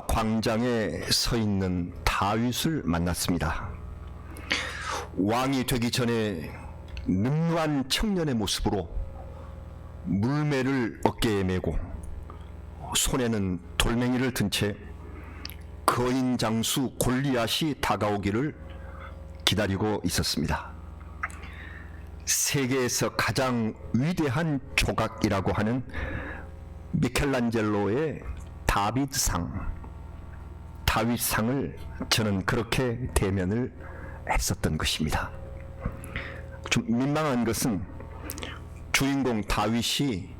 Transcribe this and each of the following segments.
광장에 서 있는 다윗을 만났습니다. 왕이 되기 전에 능한 청년의 모습으로 물매를 어깨에 메고 손에는 돌멩이를 든 채 거인 장수 골리앗이 다가오기를 기다리고 있었습니다. 세계에서 가장 위대한 조각이라고 하는 미켈란젤로의 다윗상을 저는 그렇게 대면을 했었던 것입니다. 좀 민망한 것은 주인공 다윗이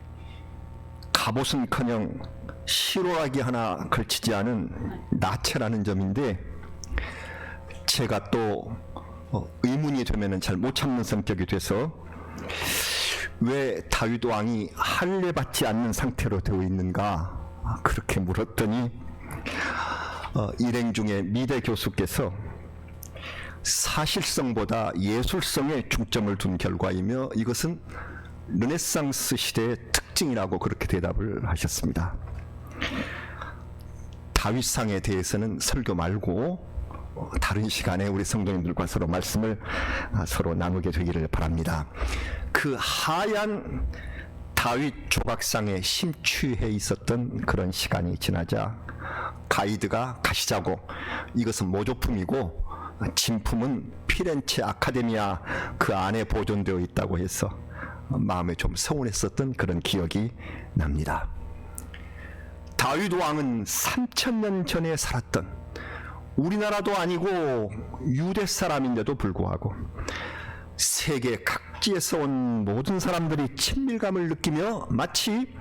갑옷은커녕 시로라기 하나 걸치지 않은 나체라는 점인데, 제가 또 의문이 되면 잘 못 참는 성격이 돼서 왜 다윗 왕이 할례 받지 않는 상태로 되어 있는가 그렇게 물었더니 일행 중에 미대 교수께서 사실성보다 예술성에 중점을 둔 결과이며 이것은 르네상스 시대의 특징이라고 그렇게 대답을 하셨습니다. 다윗상에 대해서는 설교 말고 다른 시간에 우리 성도님들과 서로 말씀을 서로 나누게 되기를 바랍니다. 그 하얀 다윗 조각상에 심취해 있었던 그런 시간이 지나자 가이드가 가시자고, 이것은 모조품이고 진품은 피렌체 아카데미아 그 안에 보존되어 있다고 해서 마음에 좀 서운했었던 그런 기억이 납니다. 다윗 왕은 3000년 전에 살았던, 우리나라도 아니고 유대 사람인데도 불구하고 세계 각지에서 온 모든 사람들이 친밀감을 느끼며 마치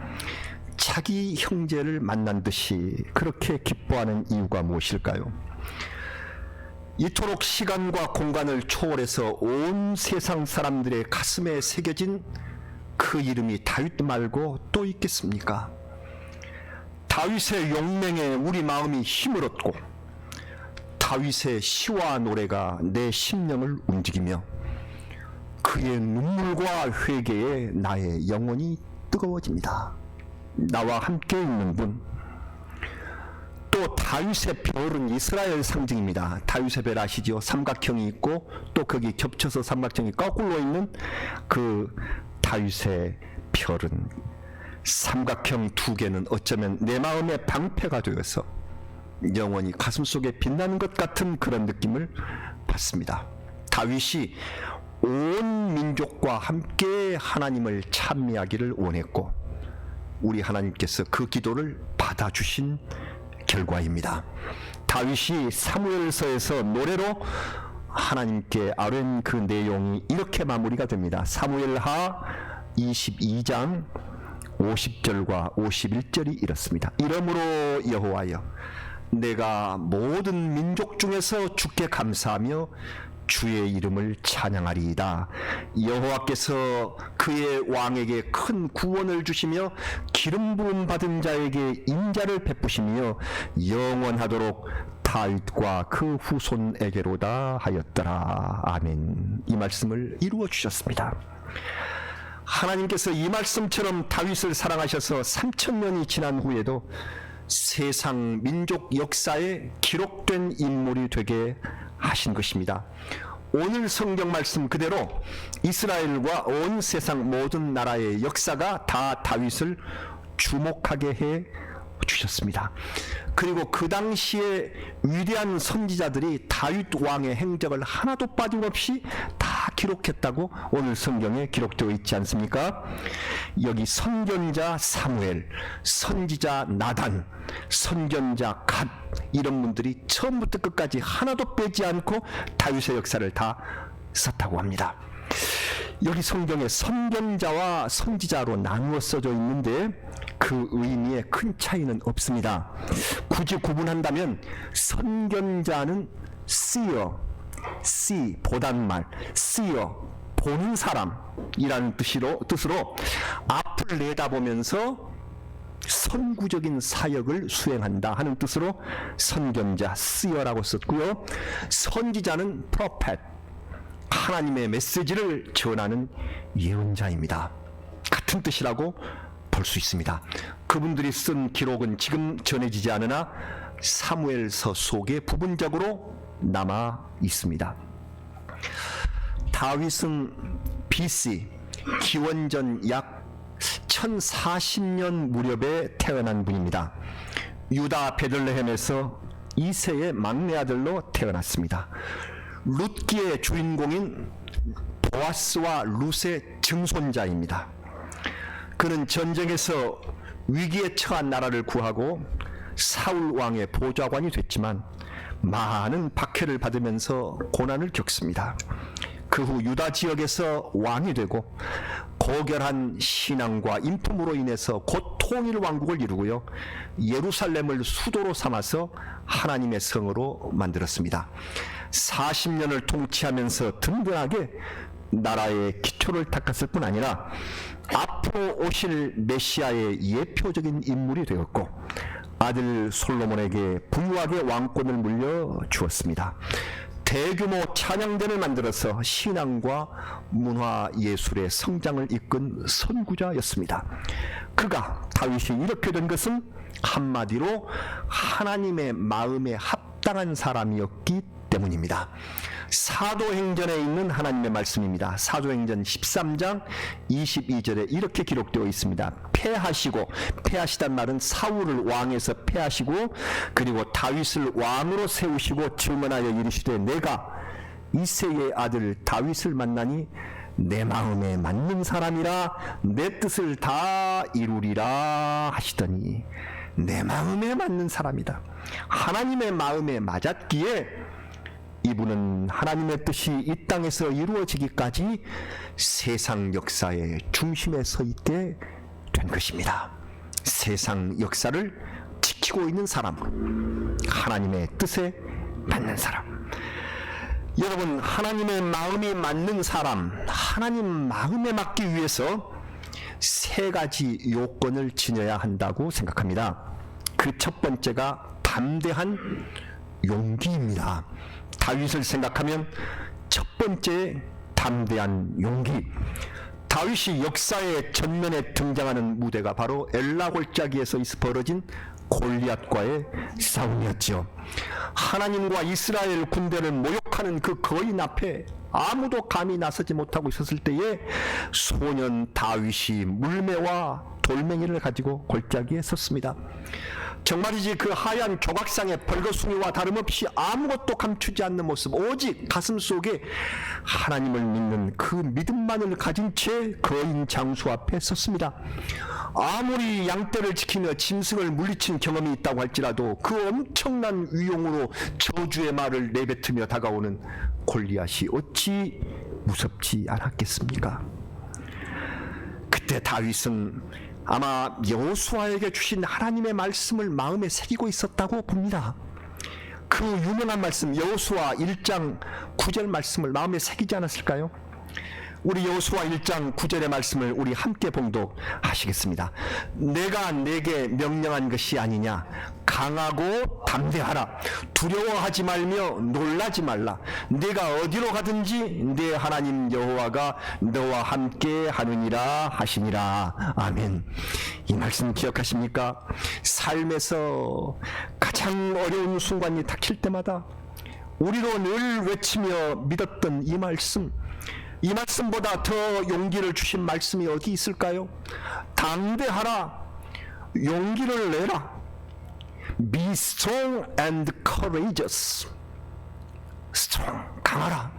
자기 형제를 만난 듯이 그렇게 기뻐하는 이유가 무엇일까요? 이토록 시간과 공간을 초월해서 온 세상 사람들의 가슴에 새겨진 그 이름이 다윗 말고 또 있겠습니까? 다윗의 용맹에 우리 마음이 힘을 얻고 다윗의 시와 노래가 내 심령을 움직이며 그의 눈물과 회개에 나의 영혼이 뜨거워집니다. 나와 함께 있는 분, 또 다윗의 별은 이스라엘 상징입니다. 다윗의 별 아시죠? 삼각형이 있고 또 거기 겹쳐서 삼각형이 거꾸로 있는 그 다윗의 별은, 삼각형 두 개는 어쩌면 내 마음의 방패가 되어서 영원히 가슴속에 빛나는 것 같은 그런 느낌을 받습니다. 다윗이 온 민족과 함께 하나님을 찬미하기를 원했고 우리 하나님께서 그 기도를 받아주신 결과입니다. 다윗이 사무엘서에서 노래로 하나님께 아뢰는 그 내용이 이렇게 마무리가 됩니다. 사무엘하 22장 50절과 51절이 이렇습니다. 이러므로 여호와여, 내가 모든 민족 중에서 주께 감사하며 주의 이름을 찬양하리이다. 여호와께서 그의 왕에게 큰 구원을 주시며 기름 부음 받은 자에게 인자를 베푸시며 영원하도록 다윗과 그 후손에게로다 하였더라. 아멘. 이 말씀을 이루어 주셨습니다. 하나님께서 이 말씀처럼 다윗을 사랑하셔서 3000년이 지난 후에도 세상 민족 역사에 기록된 인물이 되게 하신 것입니다. 오늘 성경 말씀 그대로 이스라엘과 온 세상 모든 나라의 역사가 다 다윗을 주목하게 해 주셨습니다. 그리고 그 당시에 위대한 선지자들이 다윗 왕의 행적을 하나도 빠짐없이 다 기록했다고 오늘 성경에 기록되어 있지 않습니까? 여기 선견자 사무엘, 선지자 나단, 선견자 갓, 이런 분들이 처음부터 끝까지 하나도 빼지 않고 다윗의 역사를 다 썼다고 합니다. 여기 성경에 선견자와 선지자로 나누어 써져 있는데 그 의미에 큰 차이는 없습니다. 굳이 구분한다면 선견자는 seer, see, 보단 말, seer, 보는 사람이라는 뜻으로 앞을 내다보면서 선구적인 사역을 수행한다 하는 뜻으로 선견자, seer라고 썼고요. 선지자는 prophet, 하나님의 메시지를 전하는 예언자입니다. 같은 뜻이라고 볼 수 있습니다. 그분들이 쓴 기록은 지금 전해지지 않으나 사무엘서 속에 부분적으로 남아 있습니다. 다윗은 BC 기원전 약 1040년 무렵에 태어난 분입니다. 유다 베들레헴에서 이세의 막내 아들로 태어났습니다. 룻기의 주인공인 보아스와 룻의 증손자입니다. 그는 전쟁에서 위기에 처한 나라를 구하고 사울 왕의 보좌관이 됐지만 많은 박해를 받으면서 고난을 겪습니다. 그 후 유다 지역에서 왕이 되고 고결한 신앙과 인품으로 인해서 곧 통일 왕국을 이루고요, 예루살렘을 수도로 삼아서 하나님의 성으로 만들었습니다. 40년을 통치하면서 든든하게 나라의 기초를 닦았을 뿐 아니라 앞으로 오실 메시아의 예표적인 인물이 되었고, 아들 솔로몬에게 부유하게 왕권을 물려주었습니다. 대규모 찬양단을 만들어서 신앙과 문화 예술의 성장을 이끈 선구자였습니다. 그가 다윗이 이렇게 된 것은 한마디로 하나님의 마음에 합당한 사람이었기 때문입니다. 사도행전에 있는 하나님의 말씀입니다. 사도행전 13장 22절에 이렇게 기록되어 있습니다. 패하시단 말은 사울을 왕에서 패하시고 그리고 다윗을 왕으로 세우시고 증언하여 이르시되 내가 이새의 아들 다윗을 만나니 내 마음에 맞는 사람이라 내 뜻을 다 이루리라 하시더니, 내 마음에 맞는 사람이다. 하나님의 마음에 맞았기에 이분은 하나님의 뜻이 이 땅에서 이루어지기까지 세상 역사의 중심에 서 있게 된 것입니다. 세상 역사를 지키고 있는 사람, 하나님의 뜻에 맞는 사람. 여러분, 하나님의 마음이 맞는 사람, 하나님 마음에 맞기 위해서 세 가지 요건을 지녀야 한다고 생각합니다. 그 첫 번째가 담대한 용기입니다. 다윗을 생각하면 첫 번째 담대한 용기. 다윗이 역사의 전면에 등장하는 무대가 바로 엘라 골짜기에서 벌어진 골리앗과의 싸움이었죠. 하나님과 이스라엘 군대를 모욕하는 그 거인 앞에 아무도 감히 나서지 못하고 있었을 때에 소년 다윗이 물매와 돌멩이를 가지고 골짜기에 섰습니다. 정말이지 그 하얀 조각상의 벌거숭이와 다름없이 아무것도 감추지 않는 모습, 오직 가슴 속에 하나님을 믿는 그 믿음만을 가진 채 거인 장수 앞에 섰습니다. 아무리 양떼를 지키며 짐승을 물리친 경험이 있다고 할지라도 그 엄청난 위용으로 저주의 말을 내뱉으며 다가오는 골리앗이 어찌 무섭지 않았겠습니까? 그때 다윗은 아마 여호수아에게 주신 하나님의 말씀을 마음에 새기고 있었다고 봅니다. 그 유명한 말씀, 여호수아 1장 9절 말씀을 마음에 새기지 않았을까요? 우리 여호수아 1장 9절의 말씀을 우리 함께 봉독하시겠습니다. 내가 내게 명령한 것이 아니냐, 강하고 담대하라, 두려워하지 말며 놀라지 말라, 네가 어디로 가든지 네 하나님 여호와가 너와 함께 하느니라 하시니라. 아멘. 이 말씀 기억하십니까? 삶에서 가장 어려운 순간이 닥칠 때마다 우리로 늘 외치며 믿었던 이 말씀, 이 말씀보다 더 용기를 주신 말씀이 어디 있을까요? 담대하라, 용기를 내라. Be strong and courageous. strong, 강하라.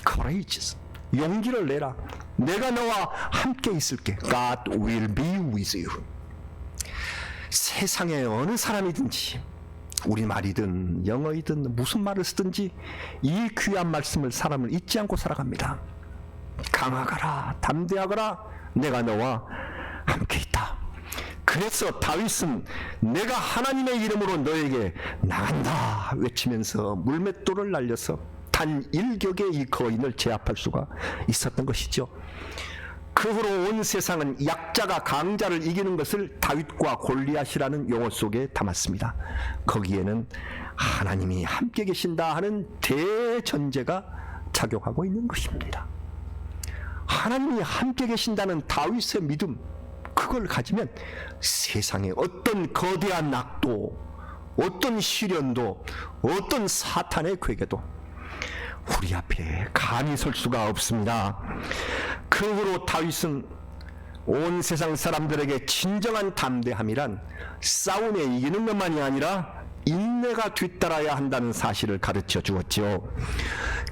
courageous, 용기를 내라. 내가 너와 함께 있을게. God will be with you. 세상에 어느 사람이든지 우리말이든 영어이든 무슨 말을 쓰든지 이 귀한 말씀을 사람을 잊지 않고 살아갑니다. 강하거라, 담대하거라, 내가 너와 함께 있다. 그래서 다윗은 내가 하나님의 이름으로 너에게 나간다 외치면서 물맷돌을 날려서 단 일격에 이 거인을 제압할 수가 있었던 것이죠. 그 후로 온 세상은 약자가 강자를 이기는 것을 다윗과 골리앗이라는 용어 속에 담았습니다. 거기에는 하나님이 함께 계신다 하는 대전제가 작용하고 있는 것입니다. 하나님이 함께 계신다는 다윗의 믿음, 그걸 가지면 세상에 어떤 거대한 악도 어떤 시련도 어떤 사탄의 괴계도 우리 앞에 감히 설 수가 없습니다. 그 후로 다윗은 온 세상 사람들에게 진정한 담대함이란 싸움에 이기는 것만이 아니라 인내가 뒤따라야 한다는 사실을 가르쳐 주었지요.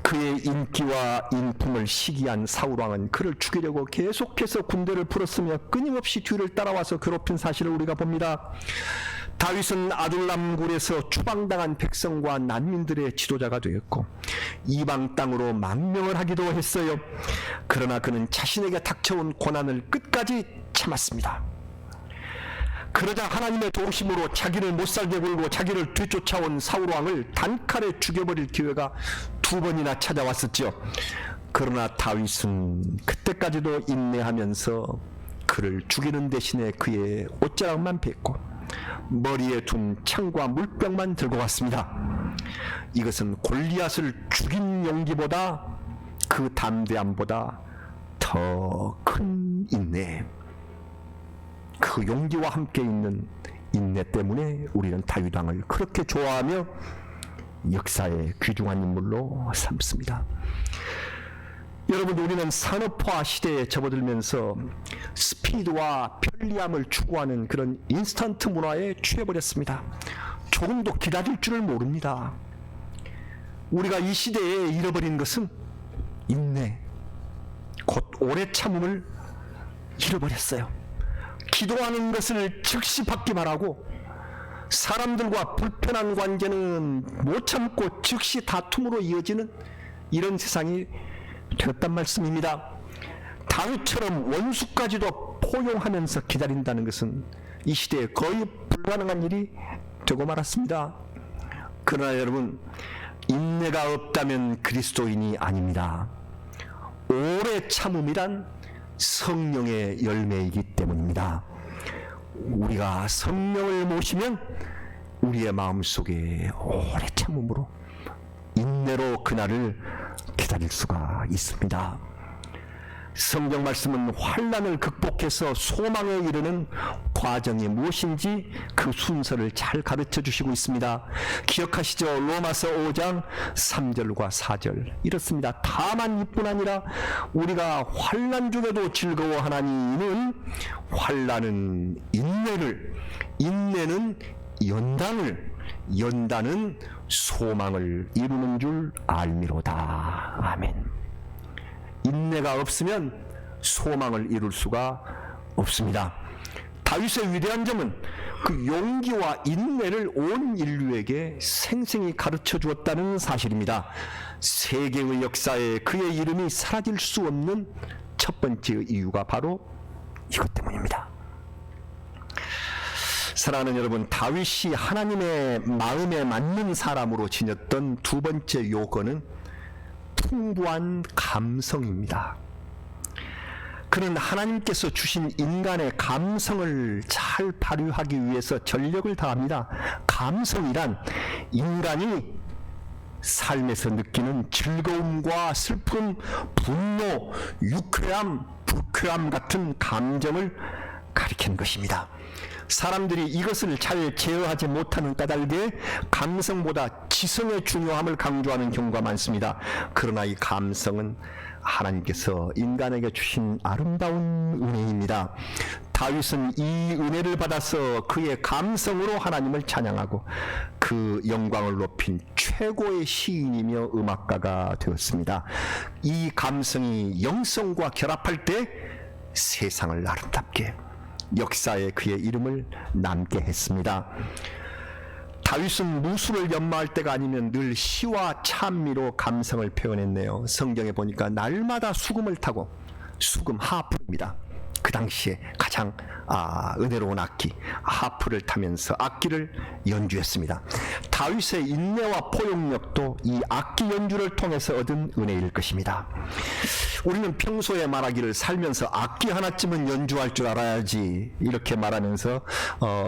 그의 인기와 인품을 시기한 사울왕은 그를 죽이려고 계속해서 군대를 풀었으며 끊임없이 뒤를 따라와서 괴롭힌 사실을 우리가 봅니다. 다윗은 아둘람 굴에서 추방당한 백성과 난민들의 지도자가 되었고 이방 땅으로 망명을 하기도 했어요. 그러나 그는 자신에게 닥쳐온 고난을 끝까지 참았습니다. 그러자 하나님의 도우심으로 자기를 못살게 굴고 자기를 뒤쫓아온 사울왕을 단칼에 죽여버릴 기회가 2번이나 찾아왔었죠. 그러나 다윗은 그때까지도 인내하면서 그를 죽이는 대신에 그의 옷자락만 뱉고 머리에 둔 창과 물병만 들고 왔습니다. 이것은 골리앗을 죽인 용기보다 그 담대함보다 더 큰 인내, 그 용기와 함께 있는 인내 때문에 우리는 다윗 왕을 그렇게 좋아하며 역사의 귀중한 인물로 삼습니다. 여러분, 우리는 산업화 시대에 접어들면서 스피드와 편리함을 추구하는 그런 인스턴트 문화에 취해버렸습니다. 조금도 기다릴 줄을 모릅니다. 우리가 이 시대에 잃어버린 것은 인내, 곧 오래 참음을 잃어버렸어요. 기도하는 것을 즉시 받기 바라고 사람들과 불편한 관계는 못 참고 즉시 다툼으로 이어지는 이런 세상이 되었단 말씀입니다. 다윗처럼 원수까지도 포용하면서 기다린다는 것은 이 시대에 거의 불가능한 일이 되고 말았습니다. 그러나 여러분, 인내가 없다면 그리스도인이 아닙니다. 오래 참음이란 성령의 열매이기 때문입니다. 우리가 성령을 모시면 우리의 마음속에 오래 참음으로 인내로 그날을 기다릴 수가 있습니다. 성경 말씀은 환난을 극복해서 소망에 이르는 과정이 무엇인지 그 순서를 잘 가르쳐 주시고 있습니다. 기억하시죠? 로마서 5장 3절과 4절 이렇습니다. 다만 이뿐 아니라 우리가 환난 중에도 즐거워하나니 이는 환난은 인내를, 인내는 연단을, 연단은 소망을 이루는 줄 알미로다. 아멘. 인내가 없으면 소망을 이룰 수가 없습니다. 다윗의 위대한 점은 그 용기와 인내를 온 인류에게 생생히 가르쳐 주었다는 사실입니다. 세계의 역사에 그의 이름이 사라질 수 없는 첫 번째 이유가 바로 이것 때문입니다. 사랑하는 여러분, 다윗이 하나님의 마음에 맞는 사람으로 지녔던 두 번째 요건은 풍부한 감성입니다. 그는 하나님께서 주신 인간의 감성을 잘 발휘하기 위해서 전력을 다합니다. 감성이란 인간이 삶에서 느끼는 즐거움과 슬픔, 분노, 유쾌함, 불쾌함 같은 감정을 가리키는 것입니다. 사람들이 이것을 잘 제어하지 못하는 까닭에 감성보다 지성의 중요함을 강조하는 경우가 많습니다. 그러나 이 감성은 하나님께서 인간에게 주신 아름다운 은혜입니다. 다윗은 이 은혜를 받아서 그의 감성으로 하나님을 찬양하고 그 영광을 높인 최고의 시인이며 음악가가 되었습니다. 이 감성이 영성과 결합할 때 세상을 아름답게, 역사에 그의 이름을 남게 했습니다. 다윗은 무술을 연마할 때가 아니면 늘 시와 찬미로 감성을 표현했네요. 성경에 보니까 날마다 수금을 타고, 수금 하프입니다. 그 당시에 가장 은혜로운 악기 하프를 타면서 악기를 연주했습니다. 다윗의 인내와 포용력도 이 악기 연주를 통해서 얻은 은혜일 것입니다. 우리는 평소에 말하기를 살면서 악기 하나쯤은 연주할 줄 알아야지 이렇게 말하면서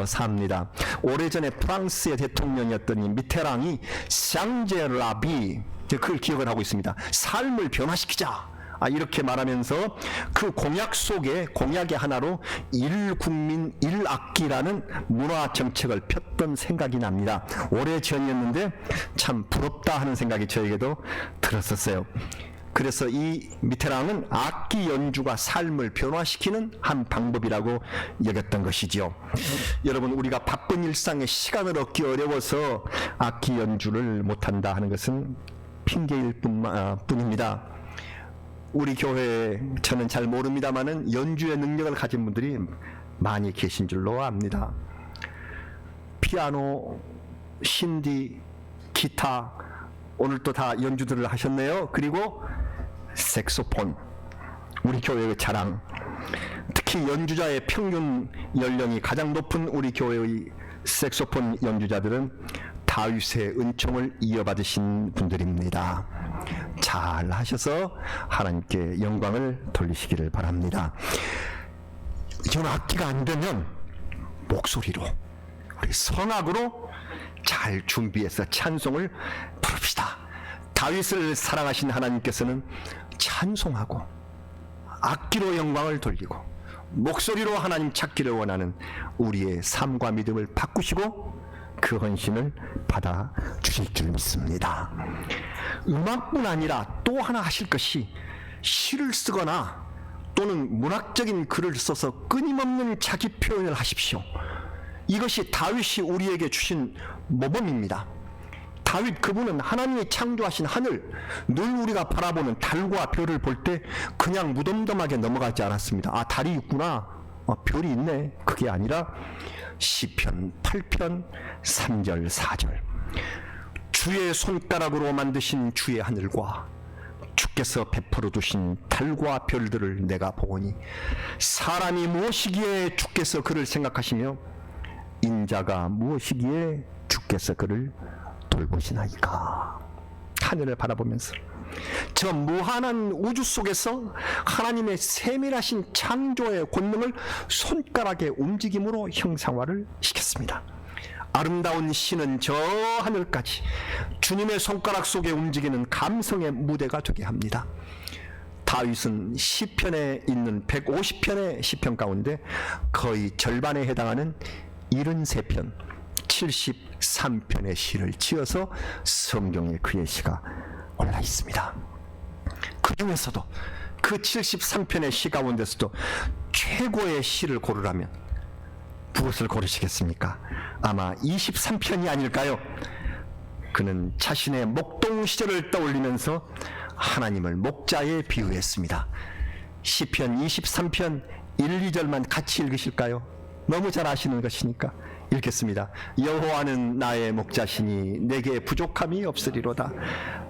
삽니다. 오래전에 프랑스의 대통령이었던 이 미테랑이 샹제 라비, 그걸 기억을 하고 있습니다. 삶을 변화시키자, 이렇게 말하면서 그 공약 속에 공약의 하나로 일국민 일악기라는 문화 정책을 폈던 생각이 납니다. 오래전이었는데 참 부럽다 하는 생각이 저에게도 들었었어요. 그래서 이 미테랑은 악기 연주가 삶을 변화시키는 한 방법이라고 여겼던 것이지요. 여러분, 우리가 바쁜 일상에 시간을 얻기 어려워서 악기 연주를 못한다 하는 것은 핑계일 뿐입니다. 우리 교회에 저는 잘 모릅니다만은 연주의 능력을 가진 분들이 많이 계신 줄로 압니다. 피아노, 신디, 기타, 오늘 또 다 연주들을 하셨네요. 그리고 색소폰, 우리 교회의 자랑. 특히 연주자의 평균 연령이 가장 높은 우리 교회의 색소폰 연주자들은 다윗의 은총을 이어받으신 분들입니다. 잘 하셔서 하나님께 영광을 돌리시기를 바랍니다. 연악기가 안 되면 목소리로, 우리 성악으로 잘 준비해서 찬송을 부릅시다. 다윗을 사랑하신 하나님께서는 찬송하고 악기로 영광을 돌리고 목소리로 하나님 찾기를 원하는 우리의 삶과 믿음을 바꾸시고 그 헌신을 받아 주실 줄 믿습니다. 음악뿐 아니라 또 하나 하실 것이 시를 쓰거나 또는 문학적인 글을 써서 끊임없는 자기 표현을 하십시오. 이것이 다윗이 우리에게 주신 모범입니다. 다윗 그분은 하나님이 창조하신 하늘, 늘 우리가 바라보는 달과 별을 볼 때 그냥 무덤덤하게 넘어가지 않았습니다. 달이 있구나, 별이 있네, 그게 아니라 시편 8편 3절 4절 주의 손가락으로 만드신 주의 하늘과 주께서 베풀어 두신 달과 별들을 내가 보오니 사람이 무엇이기에 주께서 그를 생각하시며 인자가 무엇이기에 주께서 그를 돌보시나이까. 하늘을 바라보면서 저 무한한 우주 속에서 하나님의 세밀하신 창조의 권능을 손가락의 움직임으로 형상화를 시켰습니다. 아름다운 시는 저 하늘까지 주님의 손가락 속에 움직이는 감성의 무대가 되게 합니다. 다윗은 시편에 있는 150편의 시편 가운데 거의 절반에 해당하는 73편 73편의 시를 지어서 성경에 그의 시가 올라 있습니다. 그 중에서도 그 73편의 시 가운데서도 최고의 시를 고르라면 무엇을 고르시겠습니까? 아마 23편이 아닐까요? 그는 자신의 목동 시절을 떠올리면서 하나님을 목자에 비유했습니다. 시편 23편 1, 2절만 같이 읽으실까요? 너무 잘 아시는 것이니까 읽겠습니다. 여호와는 나의 목자시니 내게 부족함이 없으리로다.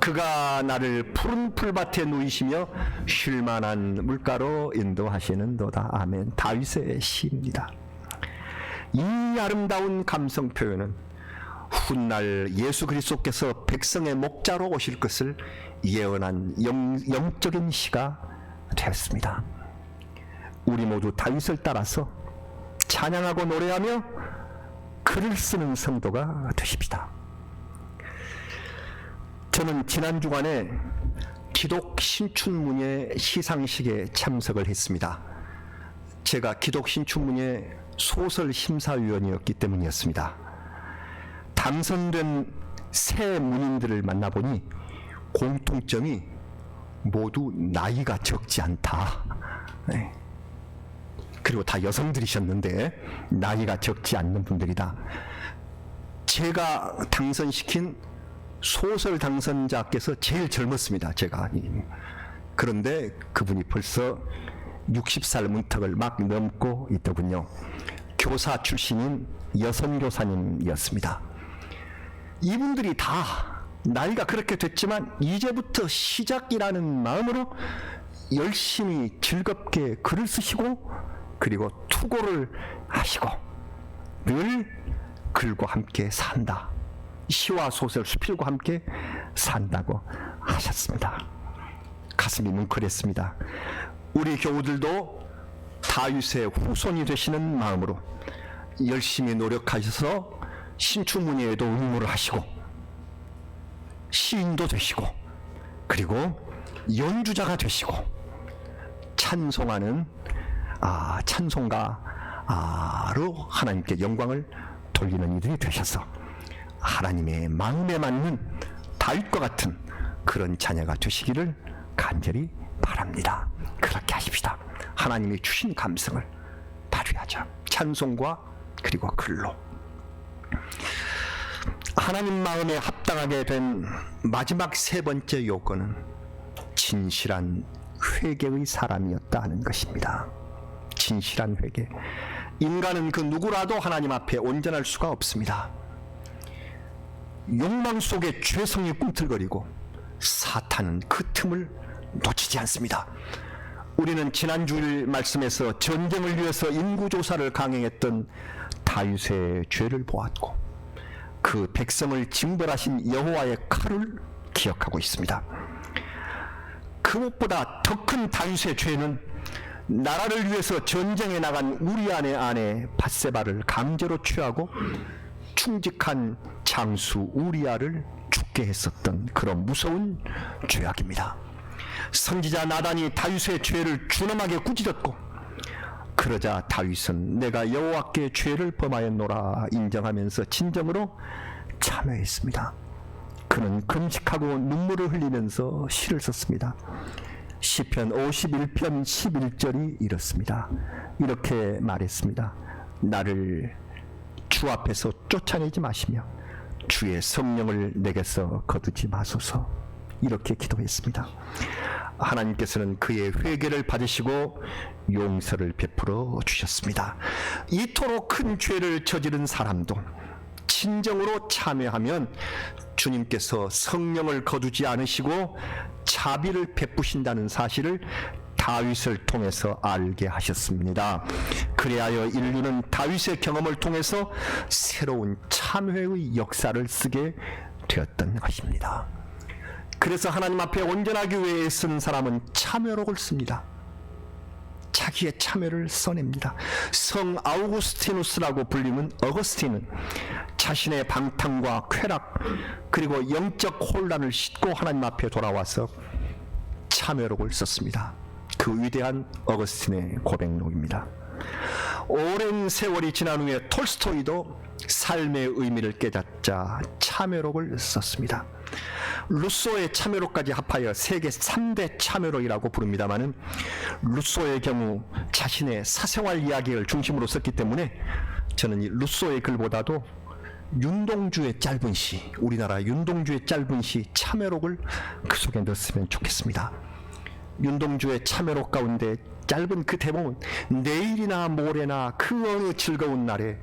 그가 나를 푸른 풀밭에 누이시며 쉴만한 물가로 인도하시는도다. 아멘. 다윗의 시입니다. 이 아름다운 감성 표현은 훗날 예수 그리스도께서 백성의 목자로 오실 것을 예언한 영적인 시가 되었습니다. 우리 모두 다윗을 따라서 찬양하고 노래하며 글을 쓰는 성도가 되십시다. 저는 지난 주간에 기독 신춘문예 시상식에 참석을 했습니다. 제가 기독 신춘문예 소설 심사위원이었기 때문이었습니다. 당선된 새 문인들을 만나보니 공통점이 모두 나이가 적지 않다. 네. 그리고 다 여성들이셨는데 나이가 적지 않는 분들이다. 제가 당선시킨 소설 당선자께서 제일 젊었습니다. 제가. 그런데 그분이 벌써 60살 문턱을 막 넘고 있더군요. 교사 출신인 여선교사님이었습니다. 이분들이 다 나이가 그렇게 됐지만 이제부터 시작이라는 마음으로 열심히 즐겁게 글을 쓰시고 그리고 투고를 하시고 늘 글과 함께 산다. 시와 소설, 수필과 함께 산다고 하셨습니다. 가슴이 뭉클했습니다. 우리 교우들도 다윗의 후손이 되시는 마음으로 열심히 노력하셔서 신춘문예에도 응모를 하시고 시인도 되시고 그리고 연주자가 되시고 찬송하는 찬송가로 하나님께 영광을 돌리는 이들이 되셔서 하나님의 마음에 맞는 다윗과 같은 그런 자녀가 되시기를 간절히 바랍니다. 그렇게 하십시다. 하나님이 주신 감성을 발휘하자. 찬송과 그리고 글로. 하나님 마음에 합당하게 된 마지막 세 번째 요건은 진실한 회개의 사람이었다 하는 것입니다. 진실한 회개. 인간은 그 누구라도 하나님 앞에 온전할 수가 없습니다. 욕망 속에 죄성이 꿈틀거리고 사탄은 그 틈을 놓치지 않습니다. 우리는 지난 주일 말씀에서 전쟁을 위해서 인구조사를 강행했던 다윗의 죄를 보았고 그 백성을 징벌하신 여호와의 칼을 기억하고 있습니다. 그 무엇보다 더 큰 다윗의 죄는 나라를 위해서 전쟁에 나간 우리아의 아내 밧세바를 강제로 취하고 충직한 장수 우리아를 죽게 했었던 그런 무서운 죄악입니다. 선지자 나단이 다윗의 죄를 준엄하게 꾸짖었고 그러자 다윗은 내가 여호와께 죄를 범하였노라 인정하면서 진정으로 참회했습니다. 그는 금식하고 눈물을 흘리면서 시를 썼습니다. 시편 51편 11절이 이렇습니다. 이렇게 말했습니다. 나를 주 앞에서 쫓아내지 마시며 주의 성령을 내게서 거두지 마소서. 이렇게 기도했습니다. 하나님께서는 그의 회개를 받으시고 용서를 베풀어 주셨습니다. 이토록 큰 죄를 저지른 사람도 진정으로 참회하면 주님께서 성령을 거두지 않으시고 자비를 베푸신다는 사실을 다윗을 통해서 알게 하셨습니다. 그리하여 인류는 다윗의 경험을 통해서 새로운 참회의 역사를 쓰게 되었던 것입니다. 그래서 하나님 앞에 온전하기 위해 쓴 사람은 참회록을 씁니다. 자기의 참회를 써냅니다. 성 아우구스티누스라고 불리는 어거스틴은 자신의 방탕과 쾌락 그리고 영적 혼란을 싣고 하나님 앞에 돌아와서 참회록을 썼습니다. 그 위대한 어거스틴의 고백록입니다. 오랜 세월이 지난 후에 톨스토이도 삶의 의미를 깨닫자 참회록을 썼습니다. 루소의 참회록까지 합하여 세계 3대 참회록이라고 부릅니다마는 루소의 경우 자신의 사생활 이야기를 중심으로 썼기 때문에 저는 이 루소의 글보다도 윤동주의 짧은 시, 우리나라 윤동주의 짧은 시 참회록을 그 속에 넣었으면 좋겠습니다. 윤동주의 참회록 가운데 짧은 그 대목은 내일이나 모레나 그 어느 즐거운 날에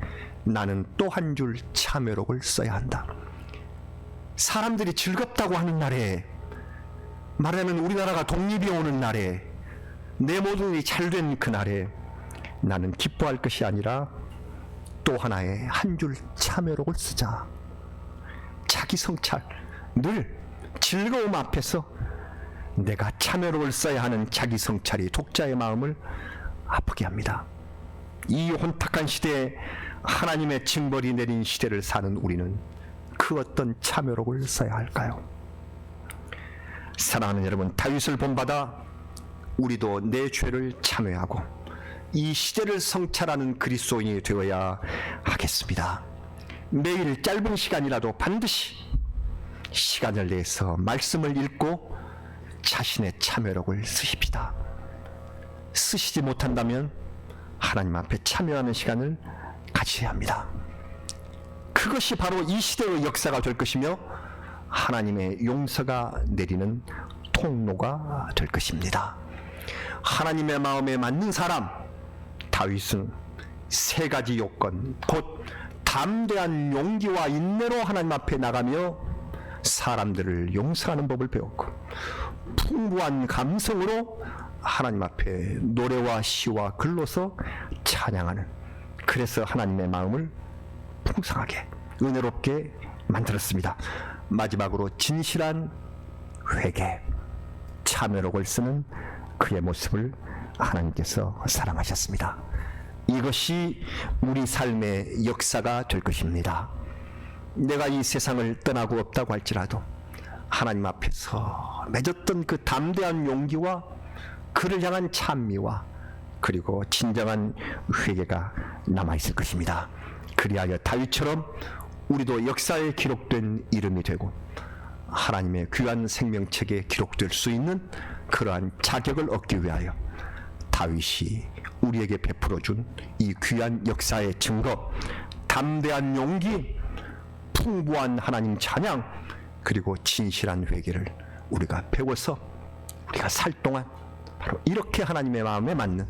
나는 또 한 줄 참회록을 써야 한다. 사람들이 즐겁다고 하는 날에, 말하면 우리나라가 독립이 오는 날에, 내 모든 일이 잘된 그 날에 나는 기뻐할 것이 아니라 또 하나의 한 줄 참회록을 쓰자. 자기 성찰, 늘 즐거움 앞에서 내가 참회록을 써야 하는 자기 성찰이 독자의 마음을 아프게 합니다. 이 혼탁한 시대에 하나님의 징벌이 내린 시대를 사는 우리는 그 어떤 참회록을 써야 할까요? 사랑하는 여러분, 다윗을 본받아 우리도 내 죄를 참회하고 이 시대를 성찰하는 그리스도인이 되어야 하겠습니다. 매일 짧은 시간이라도 반드시 시간을 내서 말씀을 읽고 자신의 참회록을 쓰십시다. 쓰시지 못한다면 하나님 앞에 참여하는 시간을 가져야 합니다. 그것이 바로 이 시대의 역사가 될 것이며 하나님의 용서가 내리는 통로가 될 것입니다. 하나님의 마음에 맞는 사람, 다윗은 세 가지 요건, 곧 담대한 용기와 인내로 하나님 앞에 나가며 사람들을 용서하는 법을 배웠고, 풍부한 감성으로 하나님 앞에 노래와 시와 글로서 찬양하는, 그래서 하나님의 마음을 풍성하게 은혜롭게 만들었습니다. 마지막으로 진실한 회개, 참회록을 쓰는 그의 모습을 하나님께서 사랑하셨습니다. 이것이 우리 삶의 역사가 될 것입니다. 내가 이 세상을 떠나고 없다고 할지라도 하나님 앞에서 맺었던 그 담대한 용기와 그를 향한 찬미와 그리고 진정한 회개가 남아있을 것입니다. 그리하여 다윗처럼 우리도 역사에 기록된 이름이 되고 하나님의 귀한 생명책에 기록될 수 있는 그러한 자격을 얻기 위하여 다윗이 우리에게 베풀어준 이 귀한 역사의 증거, 담대한 용기, 풍부한 하나님 찬양, 그리고 진실한 회개를 우리가 배워서 우리가 살 동안 바로 이렇게 하나님의 마음에 맞는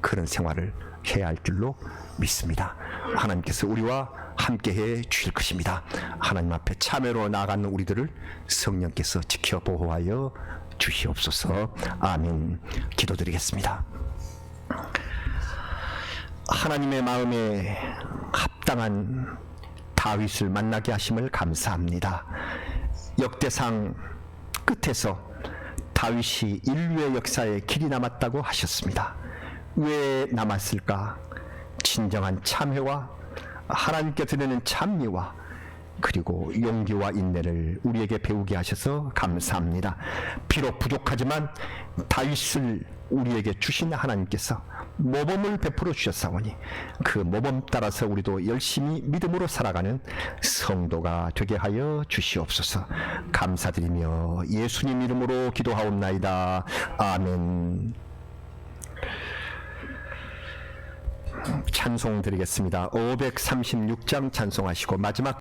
그런 생활을 해야 할 줄로 믿습니다. 하나님께서 우리와 함께해 주실 것입니다. 하나님 앞에 참회로 나아가는 우리들을 성령께서 지켜 보호하여 주시옵소서. 아멘. 기도드리겠습니다. 하나님의 마음에 합당한 다윗을 만나게 하심을 감사합니다. 역대상 끝에서 다윗이 인류의 역사에 길이 남았다고 하셨습니다. 왜 남았을까? 진정한 참회와 하나님께 드리는 찬미와 그리고 용기와 인내를 우리에게 배우게 하셔서 감사합니다. 비록 부족하지만 다윗을 우리에게 주신 하나님께서 모범을 베풀어 주셨사오니 그 모범 따라서 우리도 열심히 믿음으로 살아가는 성도가 되게 하여 주시옵소서. 감사드리며 예수님 이름으로 기도하옵나이다. 아멘. 찬송 드리겠습니다. 536장 찬송하시고 마지막